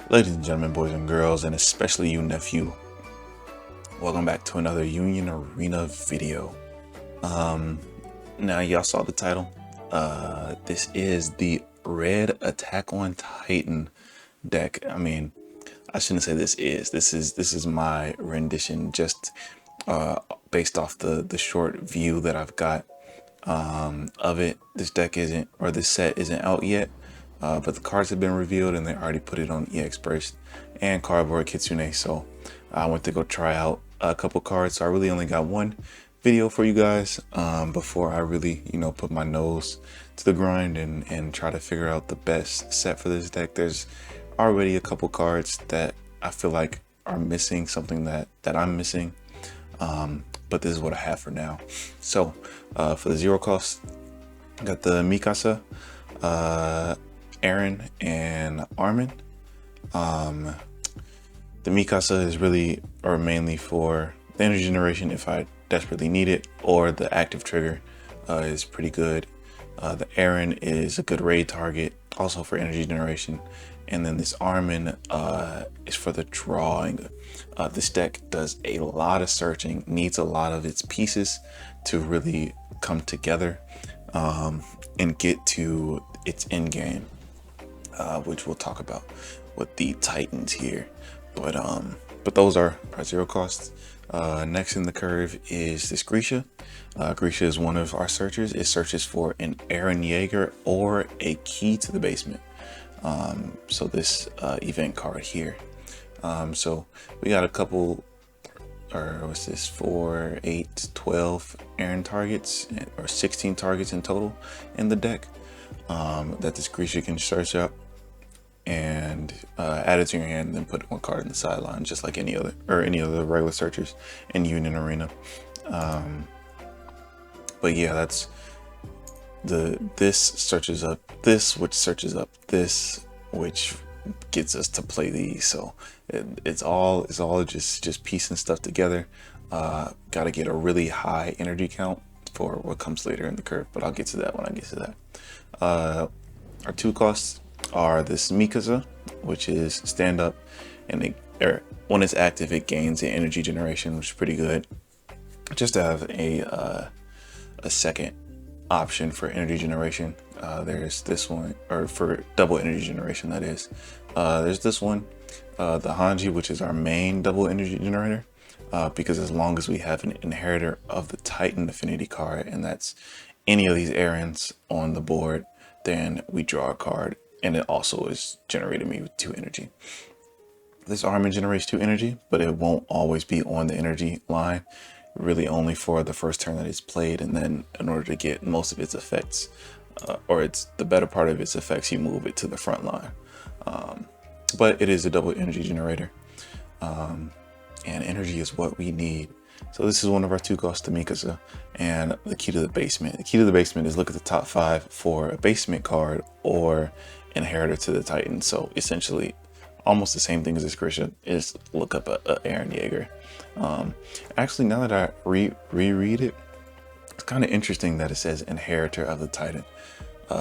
Ladies and gentlemen, boys and girls, and especially you nephew, welcome back to another Union Arena video. Now y'all saw the title. This is the Red Attack on Titan deck. I mean, I shouldn't say this is my rendition, just based off the short view that I've got of it. This deck isn't, or this set isn't out yet, but the cards have been revealed and they already put it on EX Burst and Cardboard Kitsune. So I went to go try out a couple cards. So I really only got one video for you guys before I really, put my nose to the grind and try to figure out the best set for this deck. There's already a couple cards that I feel like are missing something that I'm missing. But this is what I have for now. So for the zero cost, I got the Mikasa, Aaron, and Armin. The Mikasa is really, or mainly for the energy generation if I desperately need it, or the active trigger is pretty good. The Aaron is a good raid target, also for energy generation. And then this Armin is for the drawing. This deck does a lot of searching, needs a lot of its pieces to really come together and get to its end game, which we'll talk about with the Titans here. But those are our zero costs. Next in the curve is this Grisha. Grisha is one of our searchers. It searches for an Aaron Yeager or a key to the basement. So this event card here. So we got a couple, or what's this, 4, 8, 12 Aaron targets, or 16 targets in total in the deck that this Grisha can search up and add it to your hand, and then put one card in the sideline, just like any other regular searchers in Union Arena. But yeah, that's this searches up this, which searches up this, which gets us to play these. So it's all just piecing stuff together. Got to get a really high energy count for what comes later in the curve, but I'll get to that when I get to that. Our two costs are this Mikasa, which is stand up, and when it's active, it gains the energy generation, which is pretty good. Just to have a second option for energy generation. There's this one, or for double energy generation, that is. There's this one, the Hanji, which is our main double energy generator, because as long as we have an inheritor of the Titan affinity card, and that's any of these errands on the board, then we draw a card, and it also is generating me with 2 energy. This Armin generates 2 energy, but it won't always be on the energy line, really only for the first turn that it's played, and then in order to get most of its effects, or it's the better part of its effects, you move it to the front line. But it is a double energy generator, and energy is what we need. So this is one of our 2 costs to Mikasa, and the key to the basement. The key to the basement is look at the top 5 for a basement card or inheritor to the Titan. So essentially almost the same thing as this Grisha, is look up a Aaron Yeager. Actually, now that I reread it, it's kind of interesting that it says inheritor of the Titan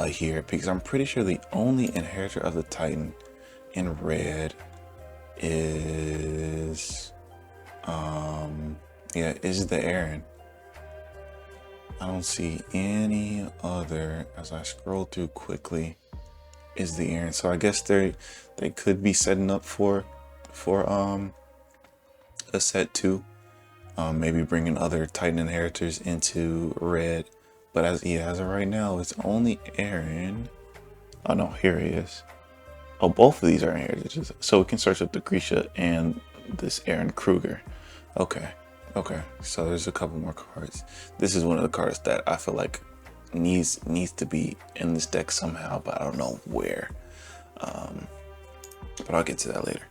here, because I'm pretty sure the only inheritor of the Titan in red is is the Aaron. I don't see any other, as I scroll through quickly, is the Aaron. So I guess they could be setting up for a set 2, maybe bringing other Titan inheritors into red. But as of right now, it's only Aaron. Oh no, here he is. Oh, both of these are inheritors, so we can search up the Grisha and this Aaron Kruger. Okay, so there's a couple more cards. This is one of the cards that I feel like needs to be in this deck somehow, but I don't know where. But I'll get to that later.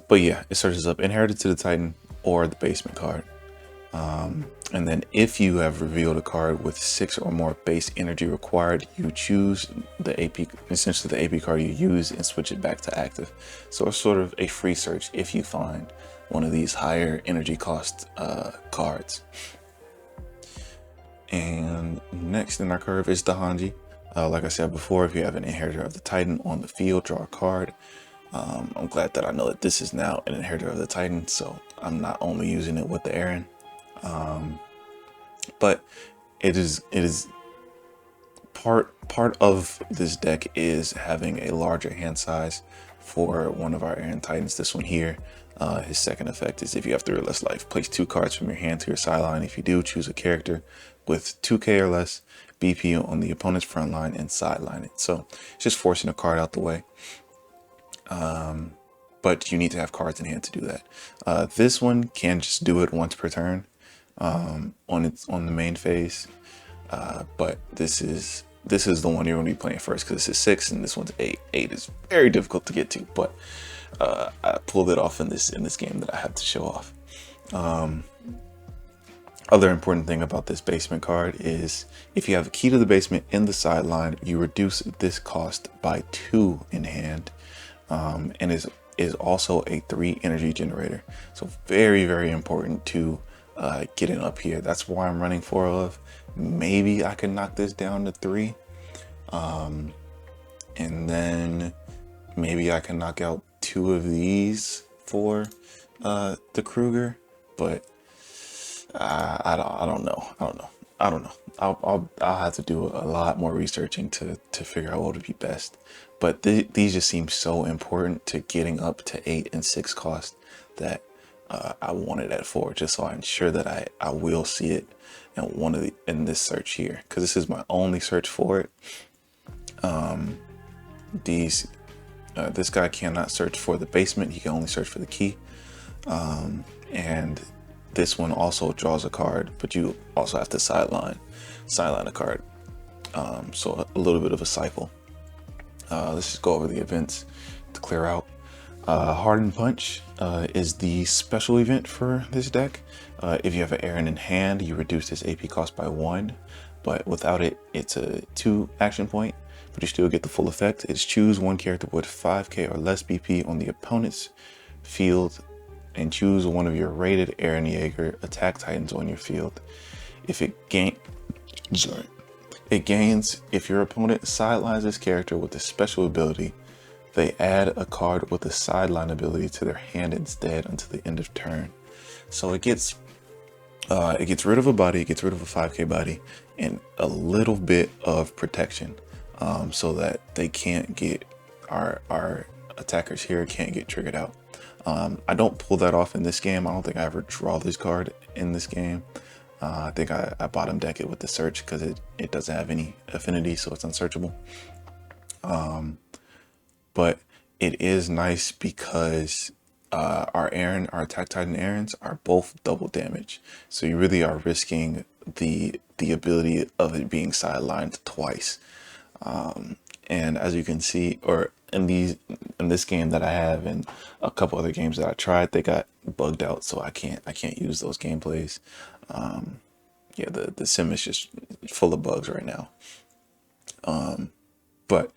But yeah, it searches up inherited to the Titan or the basement card. And then if you have revealed a card with 6 or more base energy required, you choose the AP, essentially the AP card you use, and switch it back to active. So it's sort of a free search if you find one of these higher energy cost cards. And next in our curve is the Hanji. Like I said before, if you have an inheritor of the Titan on the field, draw a card. I'm glad that I know that this is now an inheritor of the Titan, so I'm not only using it with the Aaron, but it is part of this deck is having a larger hand size for one of our Aaron Titans. This one here, his second effect is if you have 3 or less life, place 2 cards from your hand to your sideline. If you do, choose a character with 2k or less BP on the opponent's front line and sideline it. So it's just forcing a card out the way. But you need to have cards in hand to do that. This one can just do it once per turn on the main phase. But this is the one you're going to be playing first because this is 6 and this one's 8. 8 is very difficult to get to, but I pulled it off in this game that I have to show off. Other important thing about this basement card is if you have a key to the basement in the sideline, you reduce this cost by 2 in hand, and is also a 3 energy generator. So very, very important to getting up here. That's why I'm running 4 of. Maybe I can knock this down to 3, and then maybe I can knock out 2 of these for the Kruger, but I don't know. I'll have to do a lot more researching to figure out what would be best. But these just seem so important to getting up to 8 and 6 cost that I want it at 4, just so I'm sure that I will see it in this search here, because this is my only search for it. This guy cannot search for the basement. He can only search for the key. And this one also draws a card, but you also have to sideline a card. So a little bit of a cycle. Let's just go over the events to clear out. Hardened Punch is the special event for this deck. If you have an Aaron in hand, you reduce this AP cost by 1, but without it, it's a 2 action point, but you still get the full effect. It's choose one character with 5k or less BP on the opponent's field and choose one of your rated Aaron Jaeger attack titans on your field. If it gains, if your opponent sidelines this character with a special ability, they add a card with a sideline ability to their hand instead until the end of turn. So it gets rid of a body, it gets rid of a 5k body, and a little bit of protection, so that they can't get our attackers here can't get triggered out. I don't pull that off in this game. I don't think I ever draw this card in this game. I think I bottom deck it with the search because it doesn't have any affinity, so it's unsearchable. But it is nice because our attack titan Aarons are both double damage. So you really are risking the ability of it being sidelined twice. And as you can see, or in this game that I have and a couple other games that I tried, they got bugged out, so I can't use those gameplays. Yeah, the sim is just full of bugs right now. But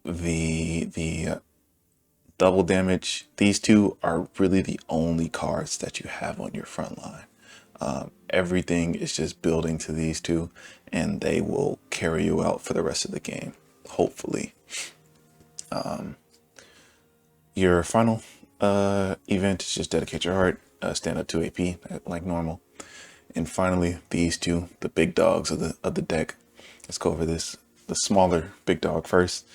the double damage, these two are really the only cards that you have on your front line. Everything is just building to these two, and they will carry you out for the rest of the game, hopefully. Your final event is just dedicate your heart, stand up 2 AP like normal. And finally, these two, the big dogs of the deck. Let's go over this. The smaller big dog first.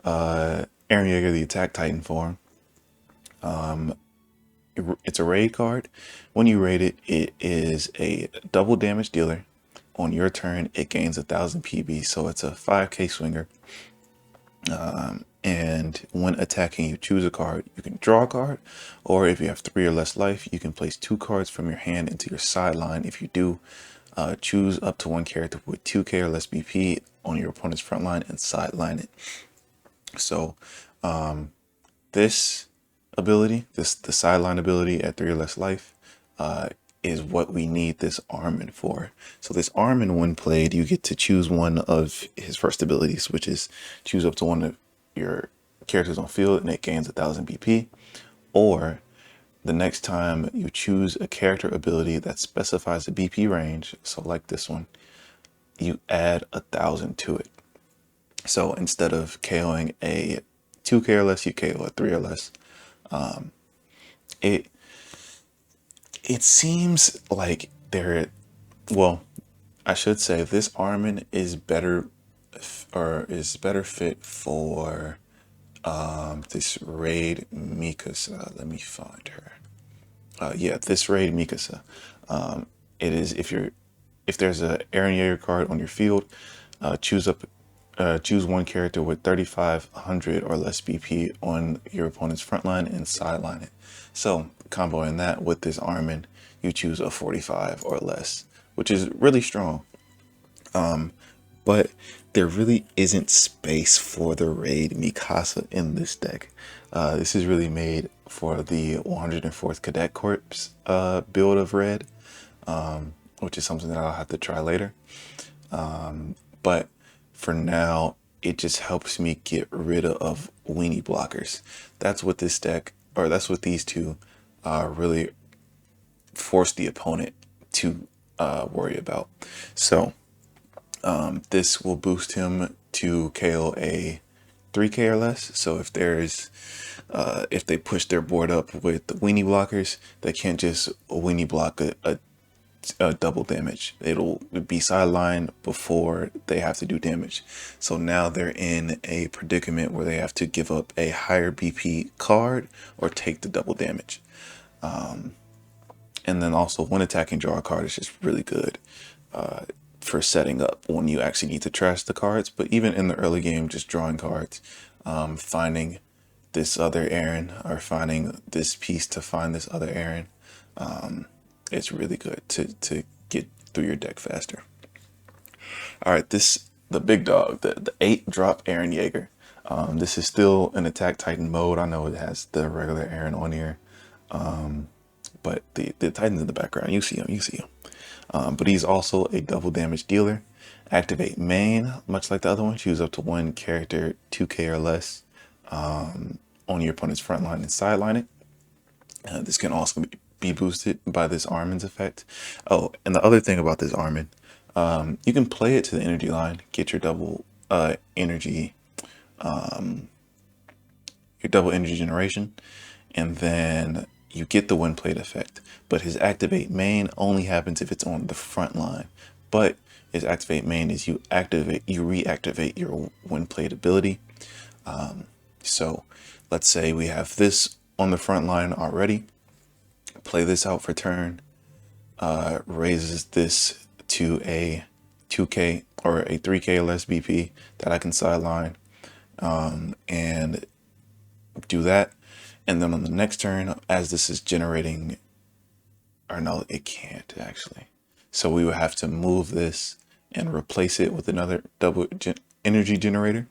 Aaron Jaeger, the attack titan form. It's a raid card. When you raid it, it is a double damage dealer. On your turn, it gains 1000 PB, so it's a 5k swinger. And when attacking, you choose a card. You can draw a card, or if you have 3 or less life, you can place 2 cards from your hand into your sideline. If you do, choose up to 1 character with 2k or less BP on your opponent's front line and sideline it. So this ability, the sideline ability at 3 or less life, is what we need this Armin for. So this Armin, when played, you get to choose one of his first abilities, which is choose up to 1 of your characters on field and it gains 1000 BP. Or the next time you choose a character ability that specifies a BP range, so like this one, you add 1000 to it. So instead of KOing a 2k or less, you KO at 3 or less. It it seems like well, I should say this Armin is better or is better fit for this raid Mikasa. Let me find her. Yeah, this raid Mikasa. It is if there's a Eren Yeager card on your field, choose one character with 3,500 or less BP on your opponent's front line and sideline it. So comboing that with this Armin, you choose a 45 or less, which is really strong. But there really isn't space for the raid Mikasa in this deck. This is really made for the 104th Cadet Corps build of red, which is something that I'll have to try later. But for now, it just helps me get rid of weenie blockers. That's what this deck, or that's what these two really force the opponent to worry about. So this will boost him to KO a 3k or less. So if if they push their board up with the weenie blockers, they can't just weenie block a double damage. It'll be sidelined before they have to do damage. So now they're in a predicament where they have to give up a higher BP card or take the double damage. And then also when attacking, draw a card is just really good for setting up when you actually need to trash the cards. But even in the early game, just drawing cards, finding this other Eren or finding this piece to find this other Eren, it's really good to get through your deck faster. All right, the big dog, the 8-drop Eren Yeager. This is still an Attack Titan mode. I know it has the regular Eren on here, but the Titan's in the background. You see him. But he's also a double damage dealer. Activate main, much like the other one. Choose up to one character 2k or less on your opponent's front line and sideline it. This can also be boosted by this Armin's effect. Oh, and the other thing about this Armin, you can play it to the energy line, get your double energy generation, and then you get the wind plate effect. But his activate main only happens if it's on the front line. But his activate main is you reactivate your wind plate ability. So let's say we have this on the front line already. Play this out for turn, raises this to a 2k or a 3k or less BP that I can sideline, and do that. And then on the next turn, as this is generating, or no, it can't actually. So we would have to move this and replace it with another double energy generator.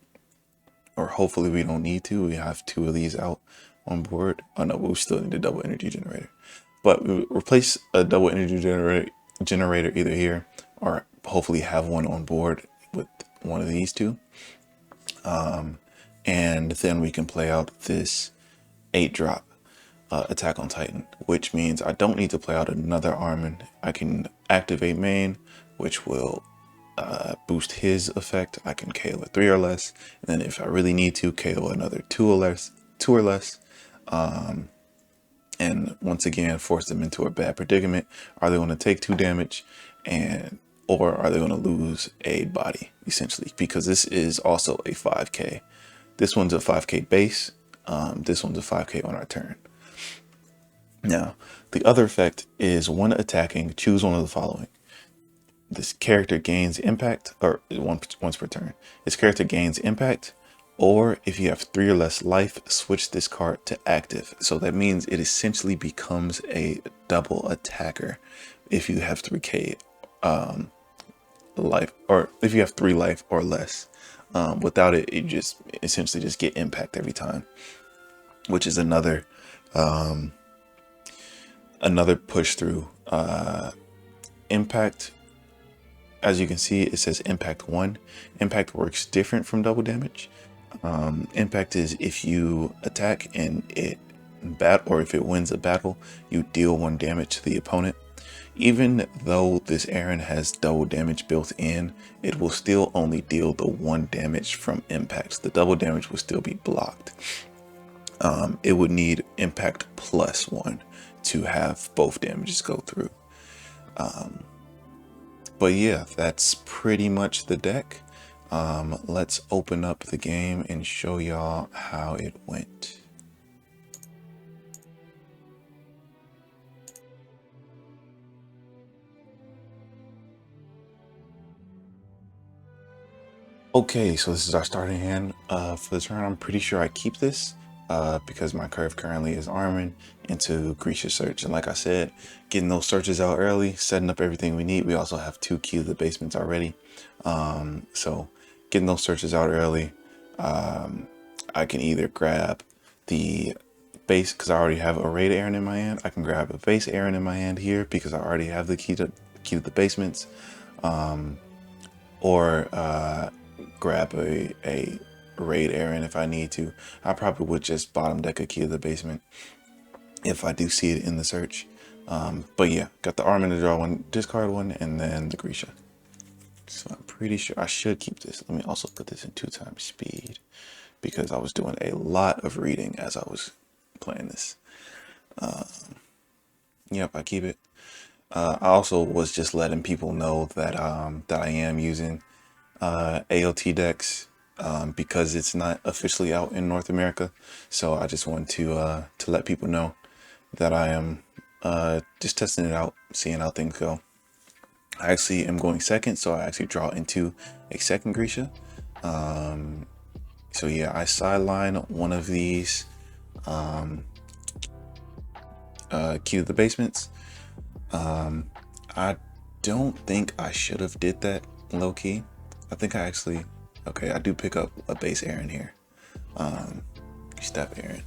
Or hopefully we don't need to. We have 2 of these out on board. Oh no, we still need a double energy generator. But we replace a double energy generator either here, or hopefully have one on board with one of these 2. And then we can play out this 8-drop Attack on Titan, which means I don't need to play out another Armin. I can activate main, which will boost his effect. I can KO a 3 or less, and then if I really need to, KO another 2 or less. And once again, force them into a bad predicament. Are they going to take 2 damage, or are they going to lose a body, essentially? Because this is also a 5k. This one's a 5k base. This one's a 5k on our turn. Now, the other effect is when attacking, choose one of the following. This character gains impact, or once per turn. This character gains impact, or if you have 3 or less life, switch this card to active. So that means it essentially becomes a double attacker if you have 3k life, or if you have 3 life or less. Without it, you just essentially just get impact every time, which is another push through. Impact, as you can see, it says impact 1. Impact works different from double damage. Impact is if you attack and or if it wins a battle, you deal 1 damage to the opponent. even though this Aaron has double damage built in, it will still only deal the 1 damage from impact. The double damage will still be blocked. It would need impact +1 to have both damages go through. But yeah, that's pretty much the deck. Let's open up the game and show y'all how it went. Okay, so this is our starting hand for the turn. I'm pretty sure I keep this because my curve currently is arming into Grisha Search. And like I said, getting those searches out early, setting up everything we need. We also have 2 Key to the Basements already. So getting those searches out early, I can either grab the base because I already have a raid Aaron in my hand. I can grab a base Aaron in my hand here because I already have the key to the basements, or grab a raid Aaron if I need to. I probably would just bottom deck a Key to the Basement if I do see it in the search. But yeah, got the arm in the draw one, discard one, and then the Grisha. So I'm pretty sure I should keep this. Let me also put this in 2x speed because I was doing a lot of reading as I was playing this. Yep, I keep it. I also was just letting people know that that I am using AOT decks because it's not officially out in North America. So I just want to let people know that I am just testing it out, seeing how things go. I actually am going second, so I actually draw into a second Grisha. So yeah, I sideline one of these Key to the Basements. I don't think I should have did that low key. I think I actually, okay, I do pick up a base Aaron here. Step Aaron.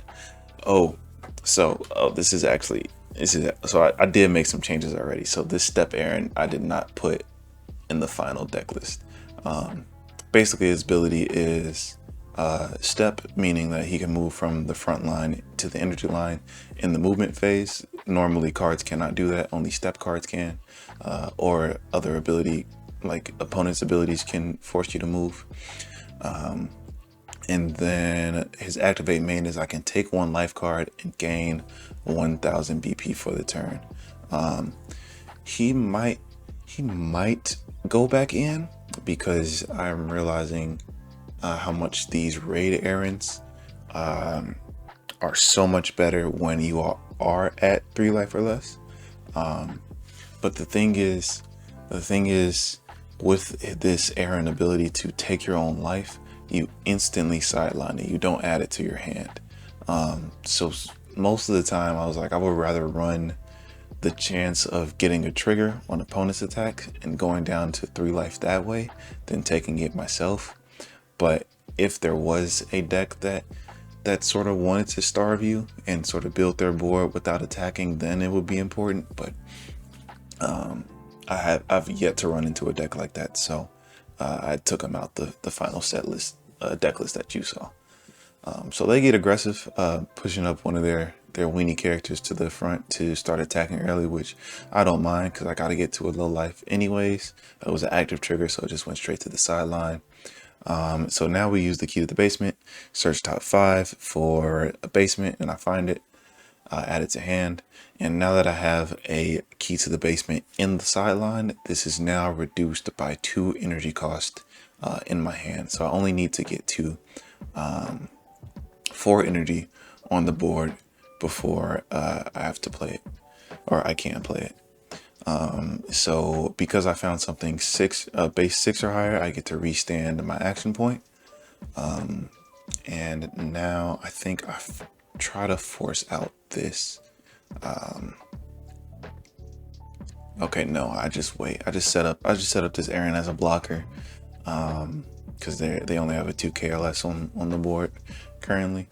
Oh, so this is actually, so I did make some changes already. So this step Aaron I did not put in the final deck list. Basically his ability is step, meaning that he can move from the front line to the energy line in the movement phase. Normally cards cannot do that, only step cards can, or other ability like opponent's abilities can force you to move. And then his activate main is I can take 1 life card and gain 1000 BP for the turn. He might go back in because I'm realizing how much these raid errands are so much better when you are at 3 life or less. But the thing is with this Aaron ability to take your own life, you instantly sideline it. You don't add it to your hand. So most of the time I was like, I would rather run the chance of getting a trigger on opponent's attack and going down to 3 life that way than taking it myself. But if there was a deck that sort of wanted to starve you and sort of build their board without attacking, then it would be important. But I've yet to run into a deck like that, so I took them out the final set list, deck list that you saw. So they get aggressive, pushing up one of their weenie characters to the front to start attacking early, which I don't mind because I got to get to a low life anyways. It was an active trigger, so it just went straight to the sideline. So now we use the Key to the Basement, search top 5 for a basement, and I find it, add it to hand. And now that I have a Key to the Basement in the sideline, this is now reduced by 2 energy cost in my hand. So I only need to get to 4 energy on the board before I have to play it, or I can play it. So because I found something base 6 or higher, I get to restand my action point. And now I think I try to force out this. Okay, no, I just wait. I just set up this Aaron as a blocker, because they only have a 2 KLS on the board currently.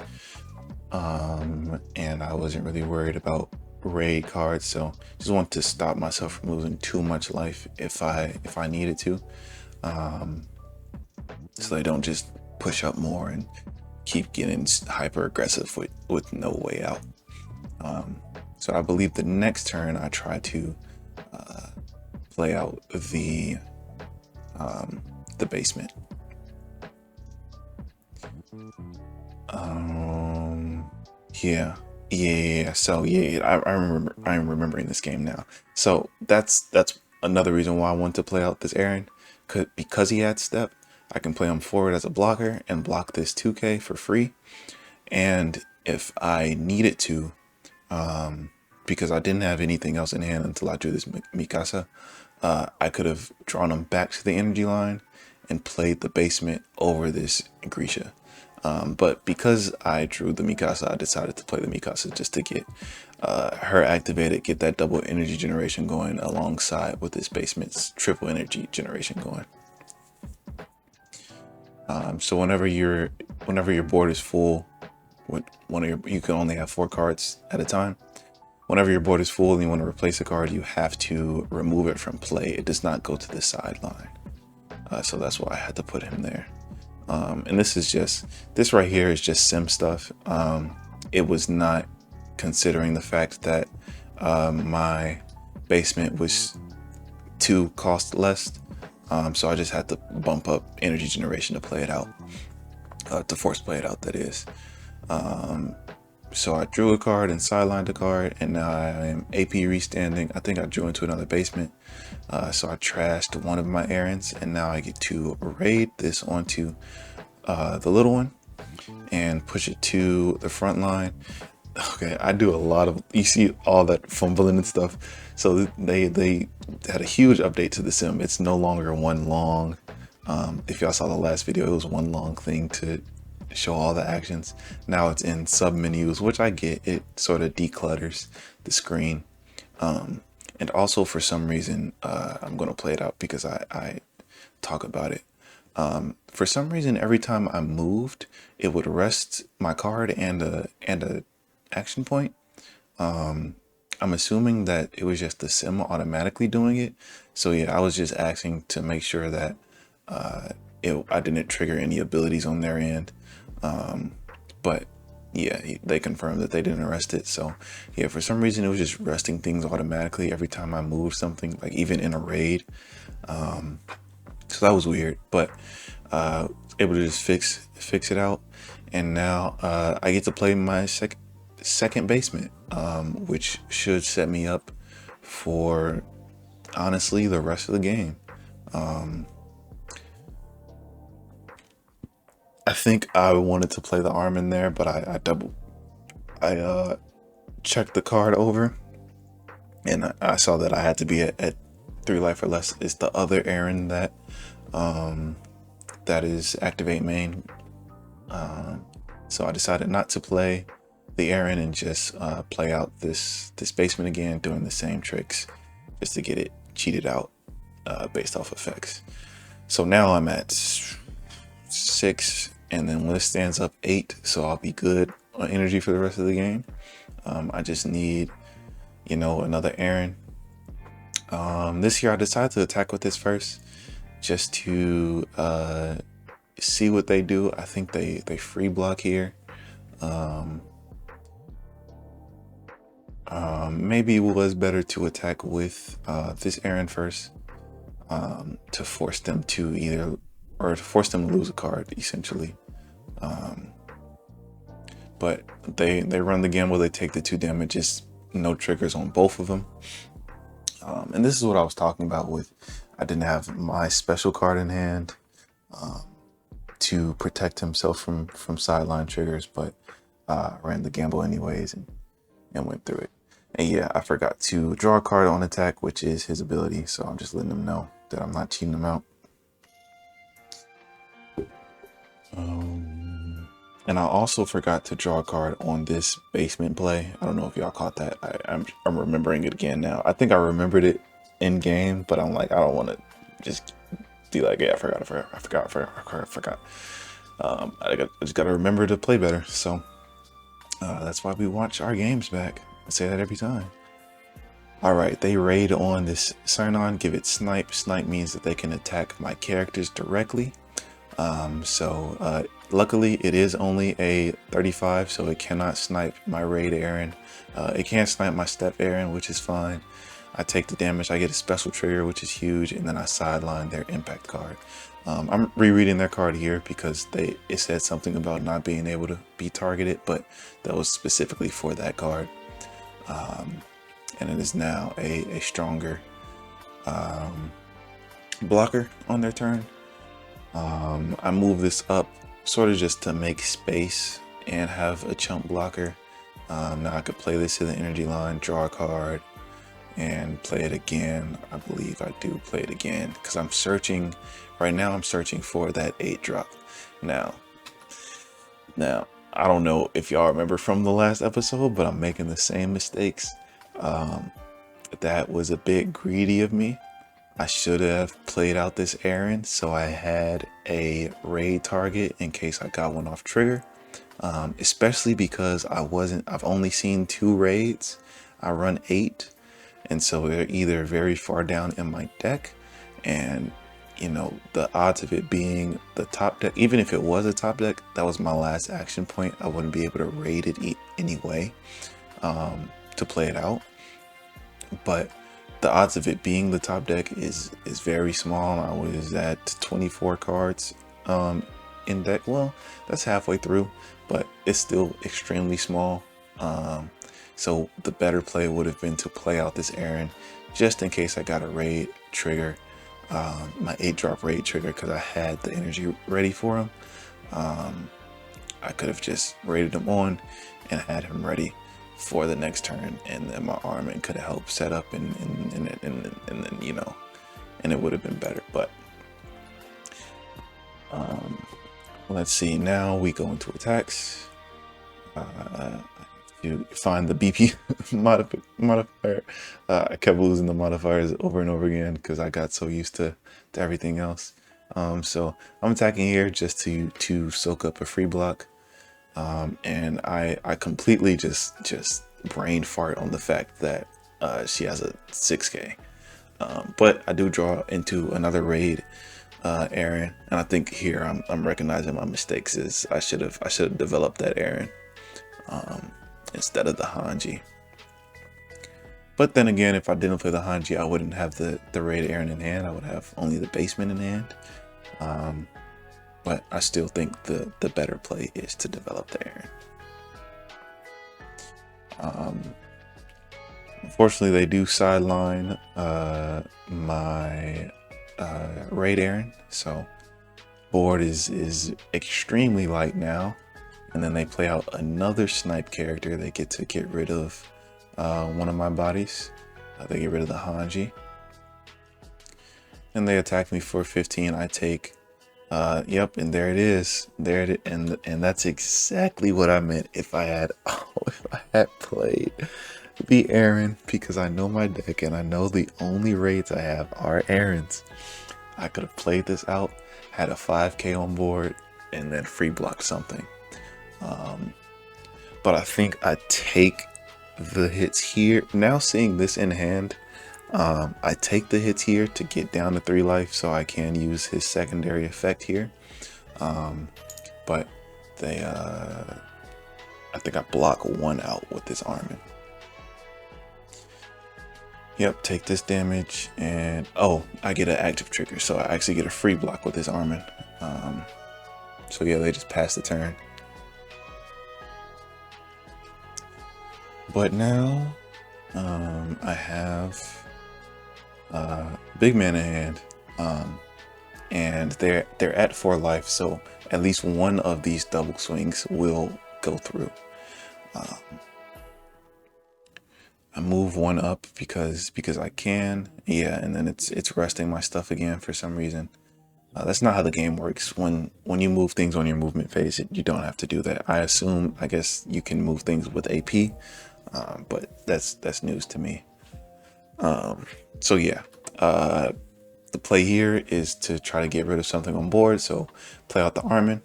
And I wasn't really worried about raid cards, so just want to stop myself from losing too much life if I needed to, so they don't just push up more and keep getting hyper aggressive with no way out. So I believe the next turn I try to play out the basement. Yeah. So yeah, I'm remembering this game now. So that's another reason why I want to play out this Aaron, because he had step. I can play him forward as a blocker and block this 2K for free. And if I needed to, because I didn't have anything else in hand until I drew this Mikasa, I could have drawn him back to the energy line and played the basement over this Grisha. But because I drew the Mikasa, I decided to play the Mikasa just to get her activated, get that double energy generation going alongside with this basement's triple energy generation going. So whenever your board is full, with you can only have 4 cards at a time. Whenever your board is full and you want to replace a card, you have to remove it from play. It does not go to the sideline. So that's why I had to put him there. And this right here is just sim stuff. It was not considering the fact that my basement was 2 cost less. So I just had to bump up energy generation to play it out, to force play it out, that is. So I drew a card and sidelined a card, and now I am AP restanding. I think I drew into another basement. So I trashed one of my errands, and now I get to raid this onto the little one and push it to the front line. Okay, I do a lot of, you see all that fumbling and stuff. So they had a huge update to the sim. It's no longer one long, if y'all saw the last video, it was one long thing to show all the actions. Now it's in sub menus, which I get. It sort of declutters the screen. And also for some reason, I'm going to play it out because I talk about it. For some reason, every time I moved, it would rest my card and a action point. I'm assuming that it was just the sim automatically doing it. So yeah, I was just asking to make sure that I didn't trigger any abilities on their end. But yeah, they confirmed that they didn't arrest it. So yeah, for some reason it was just resting things automatically every time I moved something, like even in a raid. So that was weird, but able to just fix it out. And now I get to play my second basement, which should set me up for, honestly, the rest of the game. I think I wanted to play the arm in there, but I checked the card over, and I saw that I had to be at 3 life or less. It's the other errand that is activate main. So I decided not to play the errand and just play out this basement again, doing the same tricks just to get it cheated out based off effects. So now I'm at 6, and then when it stands up 8, so I'll be good on energy for the rest of the game. I just need, another errand. This year I decided to attack with this first, just to see what they do. I think they free block here. Maybe it was better to attack with this errand first, to force them to force them to lose a card, essentially. But they run the gamble. They take the 2 damages, no triggers on both of them. And this is what I was talking about with, I didn't have my special card in hand to protect himself from sideline triggers, but ran the gamble anyways and went through it. And yeah, I forgot to draw a card on attack, which is his ability. So I'm just letting him know that I'm not cheating him out. And I also forgot to draw a card on this basement play. I don't know if y'all caught that. I'm remembering it again now. I think I remembered it in game, but I'm like, I don't want to just be like, yeah, I forgot. I just got to remember to play better. So that's why we watch our games back. I say that every time. All right, they raid on this Sign-On, give it snipe. Snipe means that they can attack my characters directly. Luckily it is only a 35, so it cannot snipe my raid Aaron. It can't snipe my step Aaron, which is fine. I take the damage, I get a special trigger, which is huge, and then I sideline their impact card. I'm rereading their card here because it said something about not being able to be targeted, but that was specifically for that card. And it is now a stronger blocker on their turn. I move this up sort of just to make space and have a chump blocker. Now I could play this to the energy line, draw a card, and play it again. I believe I do play it again because I'm searching right now. I'm searching for that 8-drop. Now I don't know if y'all remember from the last episode, but I'm making the same mistakes. That was a bit greedy of me. I should have played out this errand so I had a raid target in case I got one off trigger. Especially because I've only seen 2 raids. I run 8, and so they're either very far down in my deck, and you know, the odds of it being the top deck, even if it was a top deck, that was my last action point. I wouldn't be able to raid it anyway to play it out. But the odds of it being the top deck is very small. I was at 24 cards in deck. Well, that's halfway through, but it's still extremely small. So the better play would have been to play out this errand just in case I got a raid trigger, my 8-drop raid trigger, because I had the energy ready for him. I could have just raided him on and had him ready for the next turn, and then my Armin could have helped set up and then, you know, and it would have been better. But let's see, now we go into attacks. You find the BP modifier. I kept losing the modifiers over and over again because I got so used to everything else. So I'm attacking here just to soak up a free block. And I completely just brain fart on the fact that she has a 6k. But I do draw into another raid Aaron, and I think here I'm recognizing my mistakes. Is I should have developed that Aaron instead of the Hanji. But then again, if I didn't play the Hanji, I wouldn't have the raid Aaron in hand. I would have only the basement in hand. But I still think the better play is to develop the Aaron. Unfortunately, they do sideline my raid Aaron, so board is extremely light now. And then they play out another snipe character. They get to get rid of one of my bodies. They get rid of the Hanji, and they attack me for 15. I take. Yep, and there it is. There it is. And that's exactly what I meant. If I had played the Aaron, because I know my deck and I know the only raids I have are Aarons, I could have played this out, had a 5k on board, and then free blocked something. But I think I take the hits here. Now seeing this in hand, I take the hits here to get down to 3 life so I can use his secondary effect here. But they, I think I block 1 out with this Armin. Yep, take this damage, and oh, I get an active trigger, so I actually get a free block with this Armin. So yeah, they just pass the turn. But now, I have big man in hand, and they're at 4 life, so at least one of these double swings will go through. I move 1 up because I can, yeah, and then it's resting my stuff again for some reason. That's not how the game works. When you move things on your movement phase, you don't have to do that. I guess you can move things with AP, but that's news to me. So yeah, the play here is to try to get rid of something on board. So play out the Armin.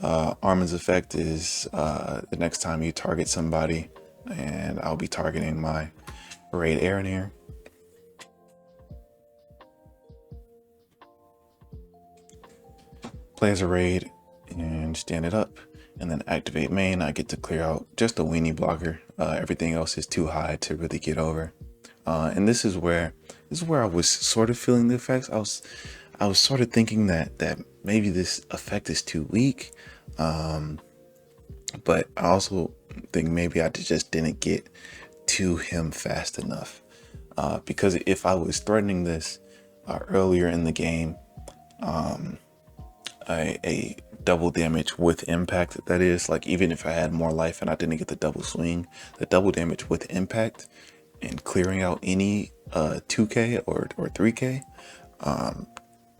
Armin's effect is the next time you target somebody, and I'll be targeting my raid Aaron here. Play as a raid and stand it up, and then activate main. I get to clear out just a weenie blocker. Everything else is too high to really get over. And this is where I was sort of feeling the effects. I was sort of thinking that maybe this effect is too weak, but I also think maybe I just didn't get to him fast enough. Because if I was threatening this earlier in the game, a double damage with impact, that is, like, even if I had more life and I didn't get the double swing, the double damage with impact and clearing out any 2k or 3k,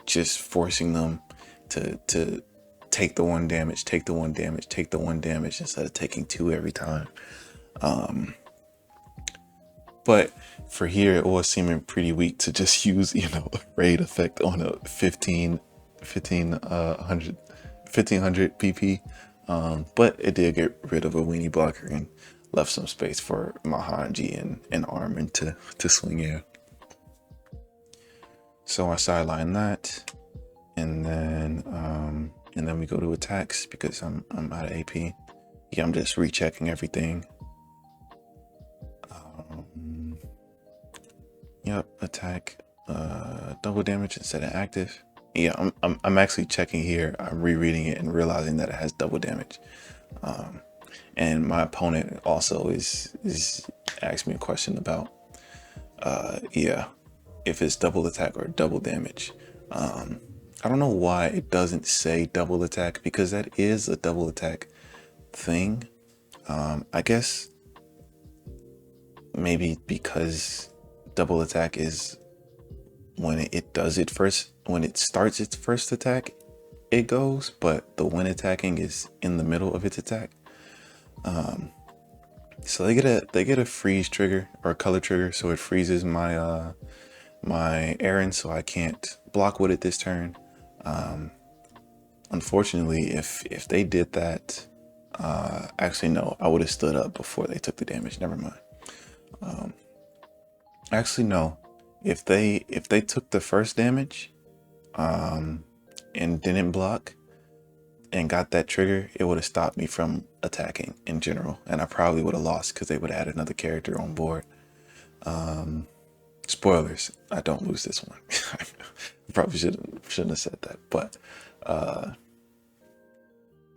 just forcing them to take the one damage, take the one damage, take the one damage instead of taking two every time. But for here, it was seeming pretty weak to just use, a raid effect on a 1500 PP. But it did get rid of a weenie blocker and left some space for my Hanji and Armin to swing in. So I sideline that, and then we go to attacks because I'm out of AP. Yeah, I'm just rechecking everything. Yep, attack, double damage instead of active. Yeah, I'm actually checking here. I'm rereading it and realizing that it has double damage. And my opponent also is asked me a question about, if it's double attack or double damage. I don't know why it doesn't say double attack, because that is a double attack thing. I guess maybe because double attack is when it does it first, when it starts its first attack, it goes, but the when attacking is in the middle of its attack. So they get a freeze trigger or a color trigger, so it freezes my my errand, so I can't block with it this turn. Unfortunately, if they did that, actually no, I would have stood up before they took the damage. Never mind. Actually no, if they took the first damage, and didn't block and got that trigger, it would have stopped me from attacking in general, and I probably would have lost because they would have had another character on board. Spoilers, I don't lose this one. I probably shouldn't have said that, but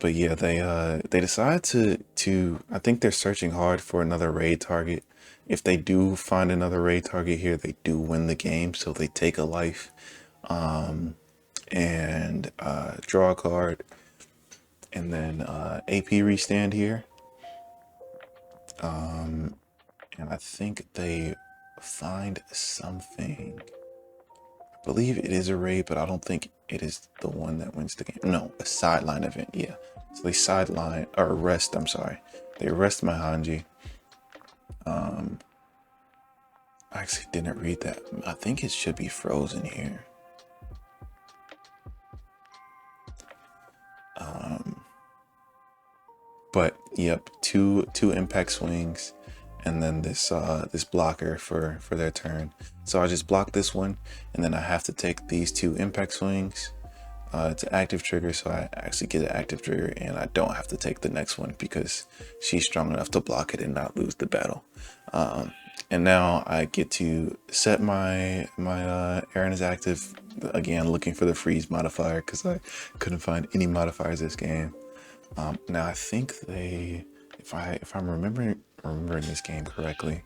yeah, they decide to I think they're searching hard for another raid target. If they do find another raid target here, they do win the game, so they take a life, and draw a card, and then AP restand here, and I think they find something. I believe it is a raid, but I don't think it is the one that wins the game. No, a sideline event. Yeah, so they sideline or arrest. I'm sorry, they arrest my Hanji. I actually didn't read that. I think it should be frozen here. But yep, two impact swings, and then this this blocker for their turn. So I just block this one, and then I have to take these two impact swings to active trigger. So I actually get an active trigger, and I don't have to take the next one because she's strong enough to block it and not lose the battle. And now I get to set my Aaron is active again, looking for the freeze modifier because I couldn't find any modifiers this game. Now I think they, if I'm remembering this game correctly,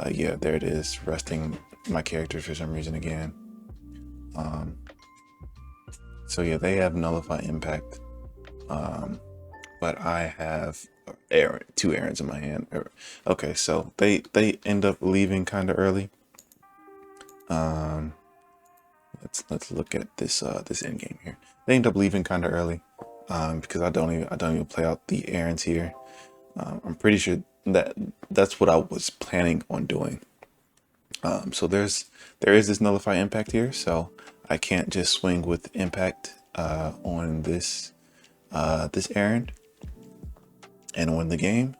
yeah, there it is, resting my character for some reason again. So yeah, they have nullify impact, but I have two errands in my hand. Okay, so they end up leaving kind of early. Let's look at this this end game here. They end up leaving kind of early. Because I don't even play out the errands here. I'm pretty sure that's what I was planning on doing. So there is this nullify impact here, so I can't just swing with impact on this this errand and win the game.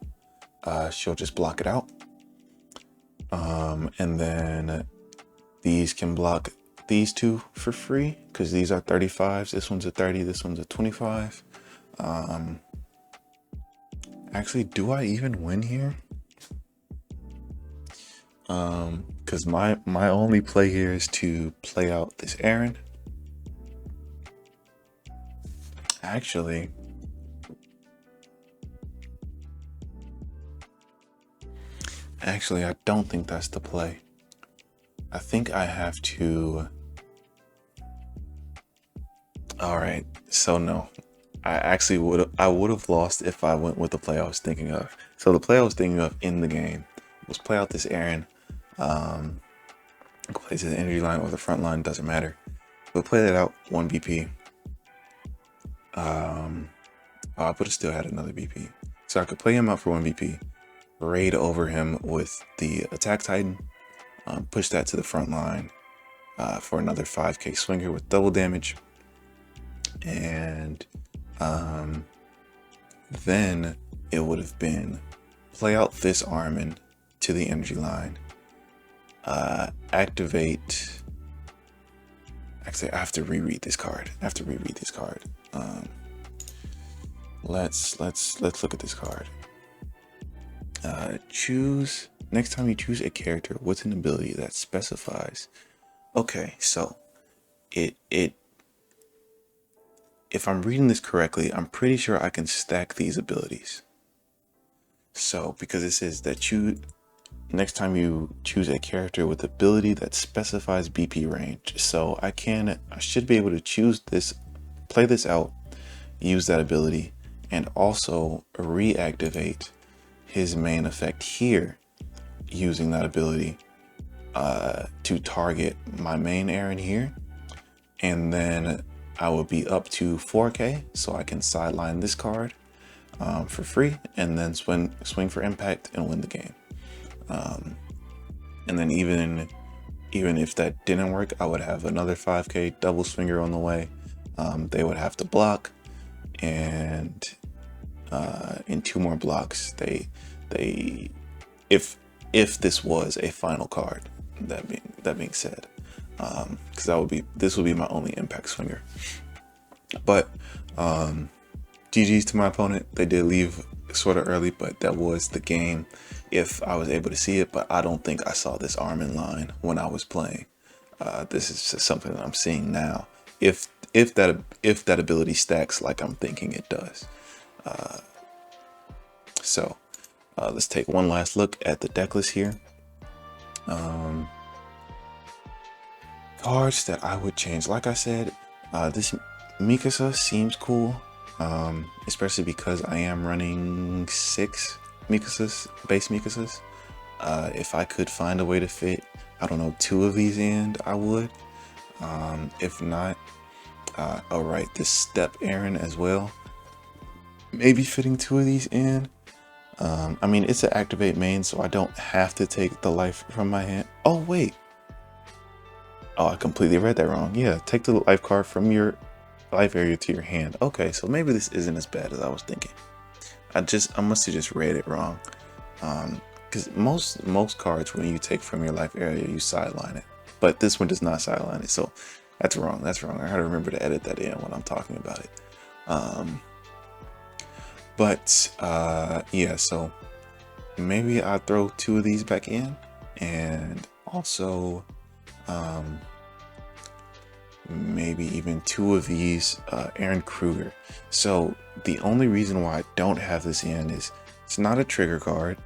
She'll just block it out, and then these can block these two for free because these are 35s. This one's a 30, this one's a 25. Actually, do I even win here? Because my only play here is to play out this errand. Actually, I don't think that's the play. I think I have to. All right, so no, I would have lost if I went with the play I was thinking of. So the play I was thinking of in the game was play out this errand. Play to the energy line or the front line, doesn't matter. But play that out 1 BP. I would have still had another BP. So I could play him out for 1 BP, raid over him with the attack titan, push that to the front line for another 5k swinger with double damage. And then it would have been play out this Armin to the energy line, activate. Actually, I have to reread this card. Let's look at this card. Choose next time you choose a character with an ability that specifies. Okay, so it if I'm reading this correctly, I'm pretty sure I can stack these abilities. So because it says that next time you choose a character with ability that specifies BP range, so I should be able to choose this, play this out, use that ability, and also reactivate his main effect here using that ability to target my main errand here, and then I will be up to 4k, so I can sideline this card for free and then swing for impact and win the game. And then even if that didn't work, I would have another 5k double swinger on the way. They would have to block, and in 2 more blocks, if this was a final card, that being said, because this would be my only impact swinger. But GG's to my opponent. They did leave sort of early, but that was the game if I was able to see it. But I don't think I saw this Armin line when I was playing. This is just something that I'm seeing now. If that ability stacks like I'm thinking it does. So let's take one last look at the deck list here. Cards that I would change. Like I said, this Mikasa seems cool, especially because I am running 6 Mikasas, base Mikasas. If I could find a way to fit, I don't know, 2 of these in, I would. If not, I'll write this step errand as well. Maybe fitting 2 of these in. I mean, it's an activate main, so I don't have to take the life from my hand. Oh, wait. Oh, I completely read that wrong. Yeah, take the life card from your life area to your hand. Okay, so maybe this isn't as bad as I was thinking. I must have just read it wrong. Because most cards, when you take from your life area, you sideline it. But this one does not sideline it, so that's wrong. I gotta remember to edit that in when I'm talking about it. Yeah, so maybe I'll throw 2 of these back in, and also maybe even 2 of these Aaron Kruger. So the only reason why I don't have this in is it's not a trigger card.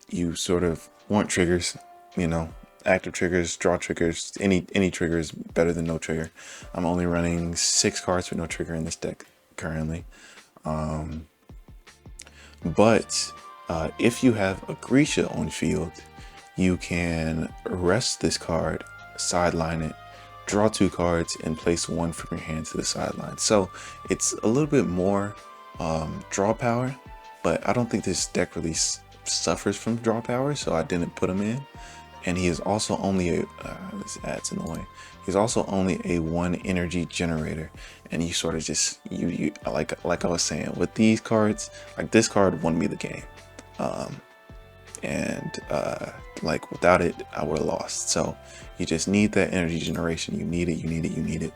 You sort of want triggers, you know, active triggers, draw triggers, any trigger is better than no trigger. I'm only running 6 cards with no trigger in this deck currently. But if you have a Grisha on field, you can rest this card, sideline it, draw 2 cards, and place 1 from your hand to the sideline. So it's a little bit more draw power, but I don't think this deck really suffers from draw power, so I didn't put him in. And he is also only this ad's in the way. He's also only a 1 energy generator, and you sort of just you like I was saying with these cards, like this card won me the game, and like without it I would have lost. So you just need that energy generation. You need it.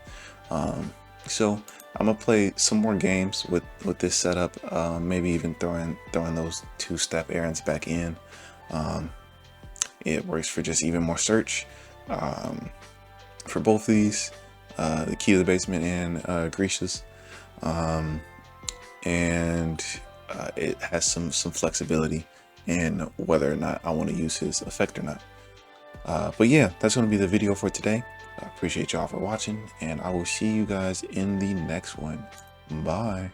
So I'm gonna play some more games with this setup. Maybe even throwing those 2 step errands back in. It works for just even more search for both of these, the Key to the Basement and Grisha's. And it has some flexibility in whether or not I want to use his effect or not. But yeah, that's going to be the video for today. I appreciate y'all for watching, and I will see you guys in the next one. Bye.